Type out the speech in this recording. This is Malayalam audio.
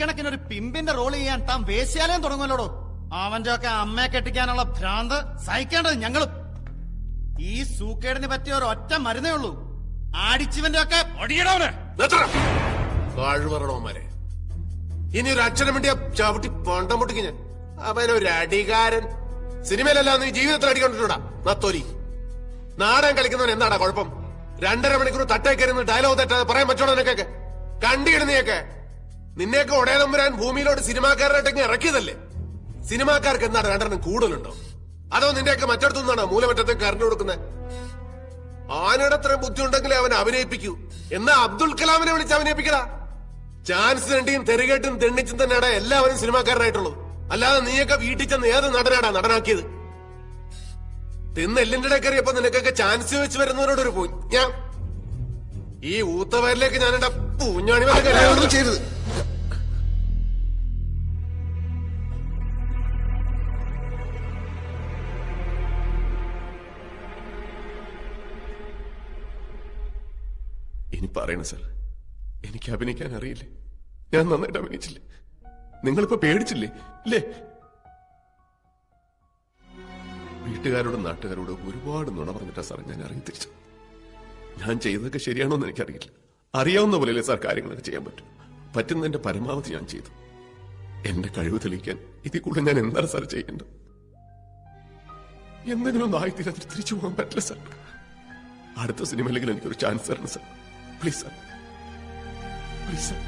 കണക്കിനൊരു പിമ്പിന്റെ റോൾ ചെയ്യാൻ താൻ വേശ്യാലയം തുടങ്ങുമല്ലോടോ. അവന്റെ ഒക്കെ അമ്മയെ കെട്ടിക്കാനുള്ള ഭ്രാന്ത് സഹിക്കേണ്ടത് ഞങ്ങളും. ഈ സൂക്കേടിന് പറ്റിയ ഒരു ഒറ്റ മരുന്നേ ഉള്ളൂ, ആടിച്ചിവന്റെ ഒക്കെ കാഴ്വറണോമാരെ. ഇനി ഒരു അക്ഷരം വേണ്ടിയ ചവിട്ടി പണ്ടം പൊട്ടിക്ക് ഞാൻ. അവനൊരു അടികാരൻ. സിനിമയിലല്ല നീ ജീവിതത്തിൽ അടിക്കൊണ്ടിട്ടുണ്ടാ നത്തോലി. നാടകം കളിക്കുന്നവൻ എന്താടാ കുഴപ്പം? 2.5 മണിക്കൂർ തട്ടേക്കരുന്ന് ഡയലോഗ് തെറ്റാതെ പറയാൻ പറ്റണോ നിനക്കൊക്കെ? കണ്ടിടുന്നീയൊക്കെ നിന്നെയൊക്കെ ഒടേതം വരാൻ ഭൂമിയിലോട്ട് സിനിമാക്കാരായിട്ടൊക്കെ ഇറക്കിയതല്ലേ. സിനിമാക്കാർക്ക് എന്താണ് 2 കൂടുതലുണ്ടോ? അതോ നിന്റെയൊക്കെ മറ്റടുത്തുനിന്നാണോ മൂലമറ്റത്തേക്ക് കറണ്ട് കൊടുക്കുന്നത്? ആനയുടെ അത്രയും ബുദ്ധി ഉണ്ടെങ്കിലേ അവൻ അഭിനയിപ്പിക്കൂ. എന്നാ അബ്ദുൽ കലാമിനെ വിളിച്ച് അഭിനയിപ്പിക്കടാ. ചാൻസ് തണ്ടിയും തെരുകേട്ടും തെണ്ണിച്ചും തന്നെയാണ് എല്ലാവരും സിനിമാക്കാരനായിട്ടുള്ളത്. അല്ലാതെ നീയൊക്കെ വീട്ടിൽ ചെന്ന് ഏത് നടനാടാ നടനാക്കിയത്? തിന്ന് എല്ലിന്റെ ഇടയിൽ കയറിയപ്പോ നിനക്കൊക്കെ ചാൻസ് വെച്ച് വരുന്നവരോടൊരു പോയി. ഞാൻ ഈ ഊത്തവരിലേക്ക് ഞാൻ എന്റെ പൂഞ്ഞാണി ചെയ്തത്. ഇനി പറയണ സാർ, എനിക്ക് അഭിനയിക്കാൻ അറിയില്ലേ? ഞാൻ നന്നായിട്ട് അഭിനയിച്ചില്ലേ? നിങ്ങളിപ്പോ പേടിച്ചില്ലേ ഇല്ലേ? വീട്ടുകാരോടും നാട്ടുകാരോടും ഒരുപാട് നുണ പറഞ്ഞിട്ടാ സാർ ഞാൻ ഇറങ്ങി തിരിച്ചു. ഞാൻ ചെയ്തതൊക്കെ ശരിയാണോ എന്ന് എനിക്കറിയില്ല. അറിയാവുന്ന പോലെയല്ലേ സാർ കാര്യങ്ങളൊക്കെ ചെയ്യാൻ പറ്റും. പറ്റുന്നതിന്റെ പരമാവധി ഞാൻ ചെയ്തു. എന്റെ കഴിവ് തെളിയിക്കാൻ ഇതിൽ കൂടെ ഞാൻ എന്താണ് സാർ ചെയ്യേണ്ടത്? എന്തെങ്കിലും ഒന്ന് ആയിത്തീരാൻ തിരിച്ചു പോകാൻ പറ്റില്ല സാർ. അടുത്ത സിനിമയിലെങ്കിലും എനിക്കൊരു ചാൻസ് തരണം sir. Please sir, please sir.